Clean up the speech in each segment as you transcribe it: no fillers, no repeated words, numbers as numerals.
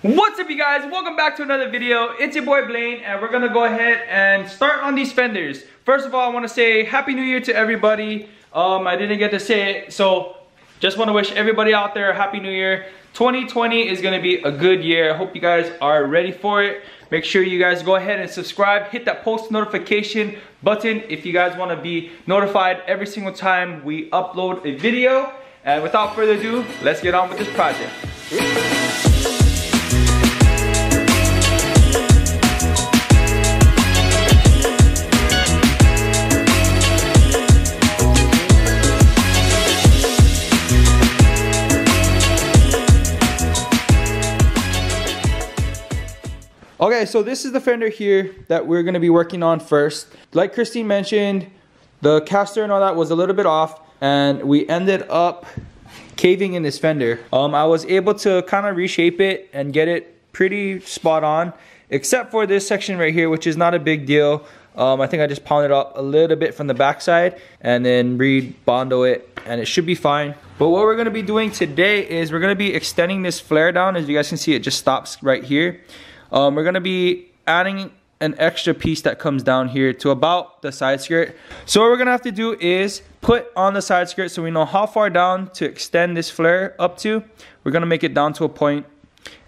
What's up, you guys? Welcome back to another video. It's your boy Blaine, and we're gonna go ahead and start on these fenders. First of all, I want to say Happy New Year to everybody. I didn't get to say it, so just want to wish everybody out there a Happy New Year. 2020 is gonna be a good year. I hope you guys are ready for it. Make sure you guys go ahead and subscribe. Hit that post notification button if you guys want to be notified every single time we upload a video. And without further ado, let's get on with this project. Okay, so this is the fender here that we're gonna be working on first. Like Kristine mentioned, the caster and all that was a little bit off, and we ended up caving in this fender. I was able to kind of reshape it and get it pretty spot on, except for this section right here, which is not a big deal. I think I just pounded up a little bit from the backside and then re-bondo it, and it should be fine. But what we're gonna be doing today is we're gonna be extending this flare down. As you guys can see, it just stops right here. We're gonna be adding an extra piece that comes down here to about the side skirt. So what we're gonna have to do is put on the side skirt so we know how far down to extend this flare up to. We're gonna make it down to a point,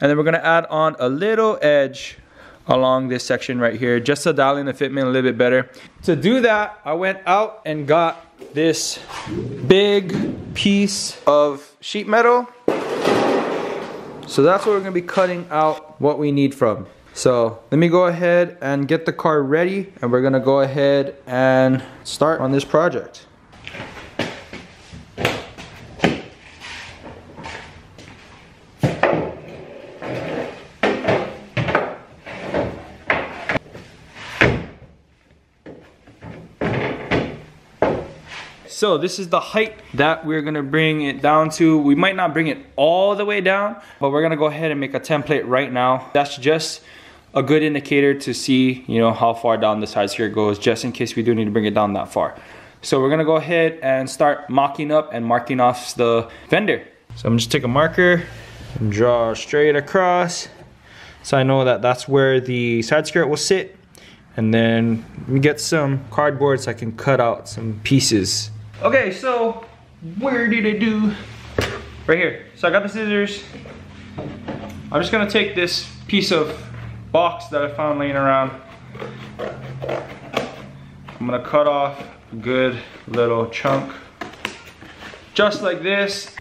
and then we're gonna add on a little edge along this section right here just to dial in the fitment a little bit better. To do that, I went out and got this big piece of sheet metal. So that's what we're gonna be cutting out what we need from. So let me go ahead and get the car ready, and we're gonna go ahead and start on this project. So this is the height that we're gonna bring it down to. We might not bring it all the way down, but we're gonna go ahead and make a template right now. That's just a good indicator to see, you know, how far down the side skirt goes, just in case we do need to bring it down that far. So we're gonna go ahead and start mocking up and marking off the fender. So I'm just take a marker and draw straight across, so I know that that's where the side skirt will sit. And then we get some cardboard so I can cut out some pieces. Okay, so where did I do? Right here. So I got the scissors. I'm just gonna take this piece of box that I found laying around. I'm gonna cut off a good little chunk, just like this.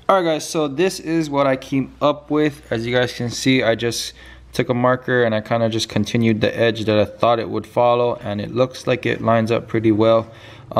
All right, guys, so this is what I came up with. As you guys can see, I just took a marker and I kind of just continued the edge that I thought it would follow, and it looks like it lines up pretty well.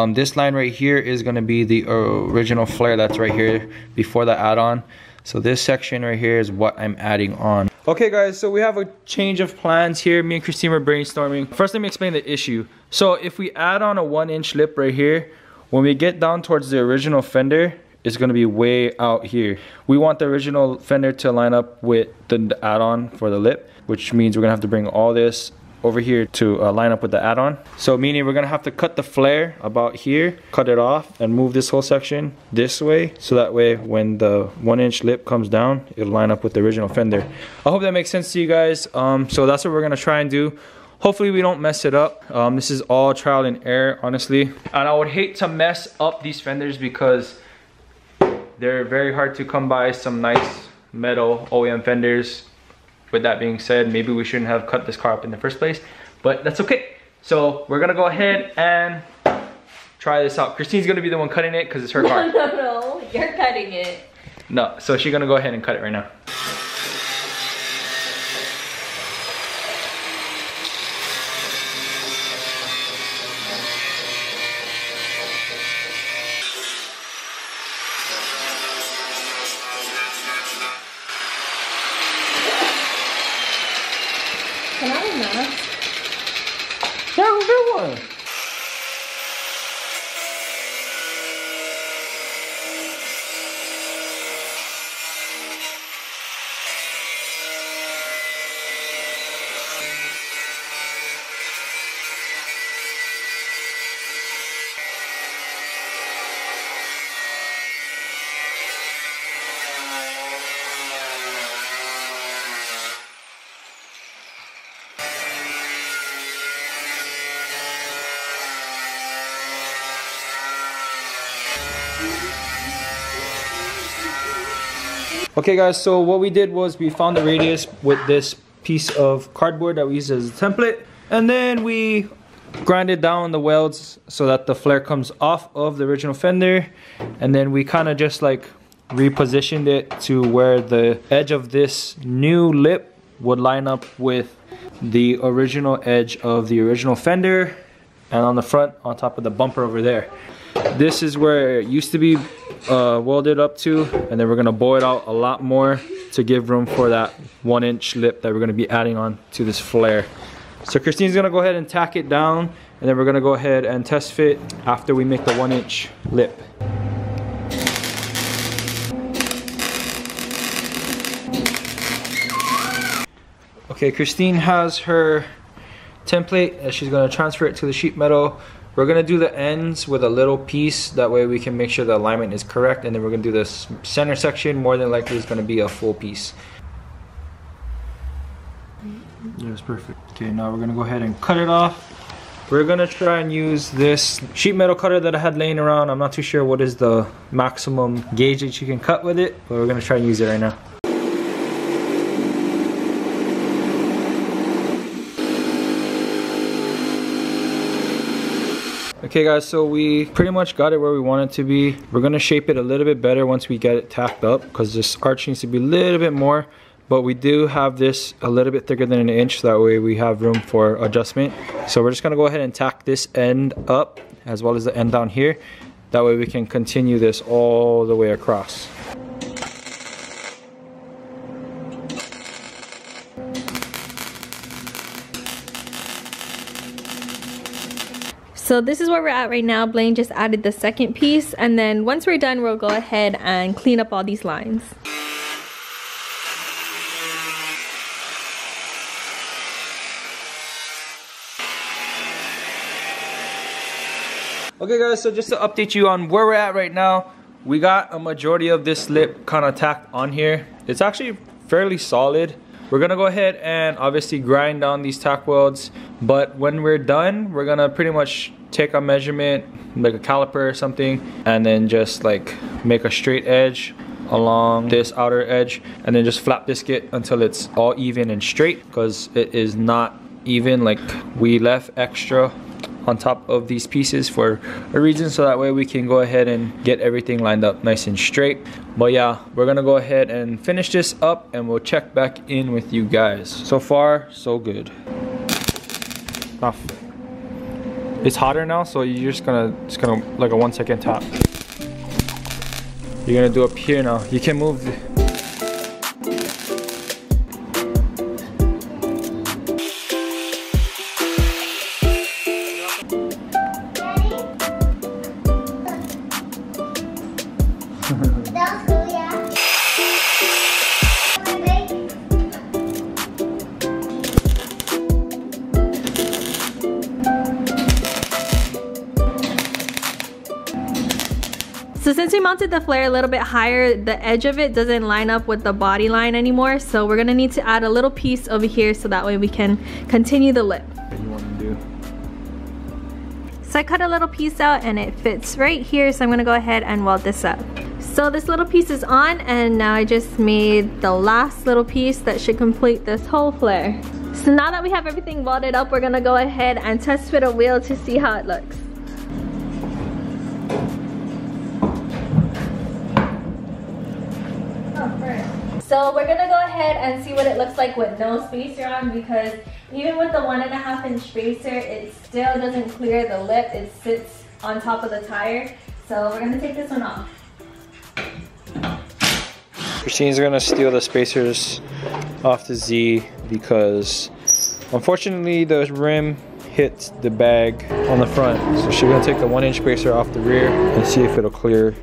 This line right here is going to be the original flare that's right here before the add-on. So this section right here is what I'm adding on. Okay, guys, so we have a change of plans here. Me and Kristine were brainstorming. First, let me explain the issue. So if we add on a 1-inch lip right here, when we get down towards the original fender, it's going to be way out here. We want the original fender to line up with the add-on for the lip, which means we're going to have to bring all this over here to line up with the add-on. So meaning we're going to have to cut the flare about here, cut it off, and move this whole section this way, so that way when the 1-inch lip comes down, it'll line up with the original fender. I hope that makes sense to you guys. So that's what we're going to try and do. Hopefully we don't mess it up. This is all trial and error, honestly. And I would hate to mess up these fenders because they're very hard to come by, some nice metal OEM fenders. With that being said, maybe we shouldn't have cut this car up in the first place, but that's okay. So we're gonna go ahead and try this out. Kristine's gonna be the one cutting it because it's her car. No, you're cutting it. No, so she's gonna go ahead and cut it right now. Can I have a mask? Yeah, we'll get one. Okay guys, so what we did was we found the radius with this piece of cardboard that we used as a template, and then we grinded down the welds so that the flare comes off of the original fender, and then we kind of just like repositioned it to where the edge of this new lip would line up with the original edge of the original fender, and on the front on top of the bumper over there. This is where it used to be welded up to, and then we're gonna bow it out a lot more to give room for that 1-inch lip that we're gonna be adding on to this flare. So Kristine's gonna go ahead and tack it down, and then we're gonna go ahead and test fit after we make the 1-inch lip. Okay, Kristine has her template and she's gonna transfer it to the sheet metal. We're gonna do the ends with a little piece, that way we can make sure the alignment is correct, and then we're gonna do this center section. More than likely it's gonna be a full piece. Yeah, it's perfect. Okay, now we're gonna go ahead and cut it off. We're gonna try and use this sheet metal cutter that I had laying around. I'm not too sure what is the maximum gauge that you can cut with it, but we're gonna try and use it right now. Okay guys, so we pretty much got it where we want it to be. We're gonna shape it a little bit better once we get it tacked up, because this arch needs to be a little bit more, but we do have this a little bit thicker than 1 inch, so that way we have room for adjustment. So we're just gonna go ahead and tack this end up as well as the end down here. That way we can continue this all the way across. So this is where we're at right now. Blaine just added the second piece, and then once we're done, we'll go ahead and clean up all these lines. Okay guys, so just to update you on where we're at right now, we got a majority of this lip kind of tacked on here. It's actually fairly solid. We're gonna go ahead and obviously grind down these tack welds, but when we're done, we're gonna pretty much take a measurement, like a caliper or something, and then just like make a straight edge along this outer edge, and then just flap biscuit until it's all even and straight, because it is not even. Like, we left extra on top of these pieces for a reason, so that way we can go ahead and get everything lined up nice and straight. But yeah, we're gonna go ahead and finish this up, and we'll check back in with you guys. So far, so good. Off. It's hotter now, so you're just gonna like a 1-second tap. You're gonna do up here now. You can move. So since we mounted the flare a little bit higher, the edge of it doesn't line up with the body line anymore. So we're gonna need to add a little piece over here so that way we can continue the lip. What do you want to do? So I cut a little piece out and it fits right here. So I'm gonna go ahead and weld this up. So this little piece is on, and now I just made the last little piece that should complete this whole flare. So now that we have everything welded up, we're gonna go ahead and test fit a wheel to see how it looks. So we're gonna go ahead and see what it looks like with no spacer on, because even with the 1.5 inch spacer, it still doesn't clear the lip. It sits on top of the tire. So we're gonna take this one off. Kristine's gonna steal the spacers off the Z because unfortunately the rim hit the bag on the front. So she's gonna take the 1-inch spacer off the rear and see if it'll clear.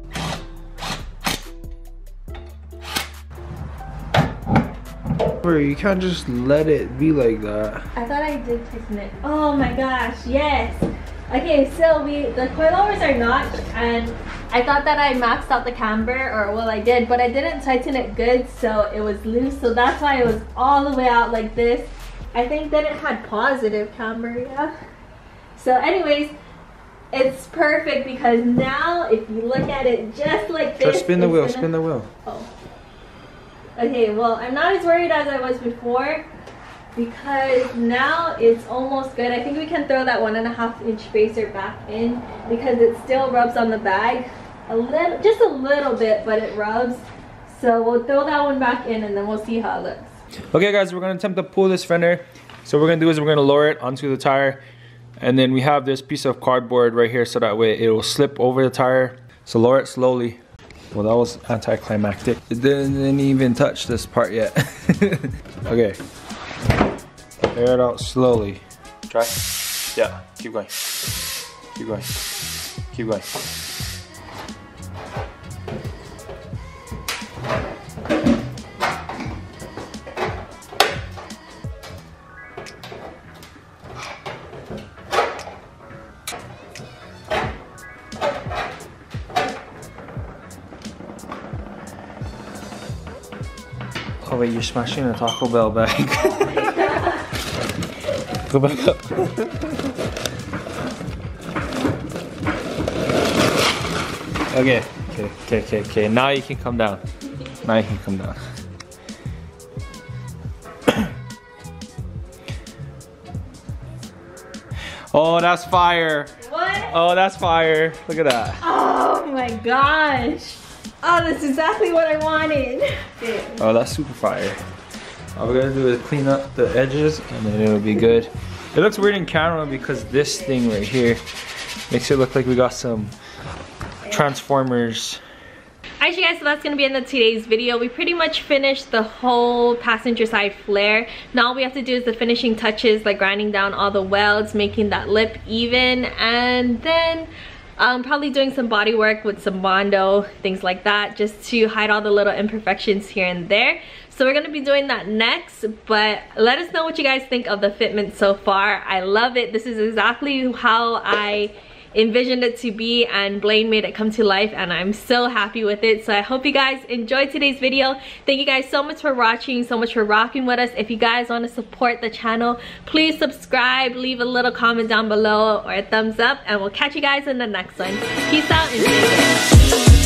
You can't just let it be like that. I thought I did tighten it. Oh my gosh, yes. Okay, so the coilovers are notched, and I thought that I maxed out the camber, or well I did, but I didn't tighten it good, so it was loose. So that's why it was all the way out like this. I think that it had positive camber, yeah. So anyways, it's perfect because now if you look at it just like this. Just spin the wheel, spin the wheel. Oh. Okay, well, I'm not as worried as I was before because now it's almost good. I think we can throw that 1.5 inch spacer back in because it still rubs on the bag a little, just a little bit, but it rubs. So we'll throw that one back in and then we'll see how it looks. Okay guys, we're gonna attempt to pull this fender. So what we're gonna do is we're gonna lower it onto the tire, and then we have this piece of cardboard right here so that way it will slip over the tire. So lower it slowly. Well, that was anticlimactic. It didn't even touch this part yet. Okay. Air it out slowly. Try. Yeah, keep going. Keep going. Keep going. Oh wait, you're smashing a Taco Bell bag. Go back up. Okay. Now you can come down. Now you can come down. Oh, that's fire. What? Oh, that's fire. Look at that. Oh my gosh. Oh, that's exactly what I wanted. Okay. Oh, that's super fire. All we're gonna do is clean up the edges and then it'll be good. It looks weird in camera because this thing right here makes it look like we got some Transformers. Alright you guys, so that's gonna be the end of today's video. We pretty much finished the whole passenger side flare. Now all we have to do is the finishing touches, like grinding down all the welds, making that lip even, and then probably doing some body work with some Bondo, things like that, just to hide all the little imperfections here and there. So we're gonna be doing that next, but let us know what you guys think of the fitment so far. I love it. This is exactly how I envisioned it to be, and Blaine made it come to life, and I'm so happy with it. So I hope you guys enjoyed today's video. Thank you guys so much for watching, so much for rocking with us. If you guys want to support the channel, please subscribe, leave a little comment down below or a thumbs up, and we'll catch you guys in the next one. Peace out and stay safe.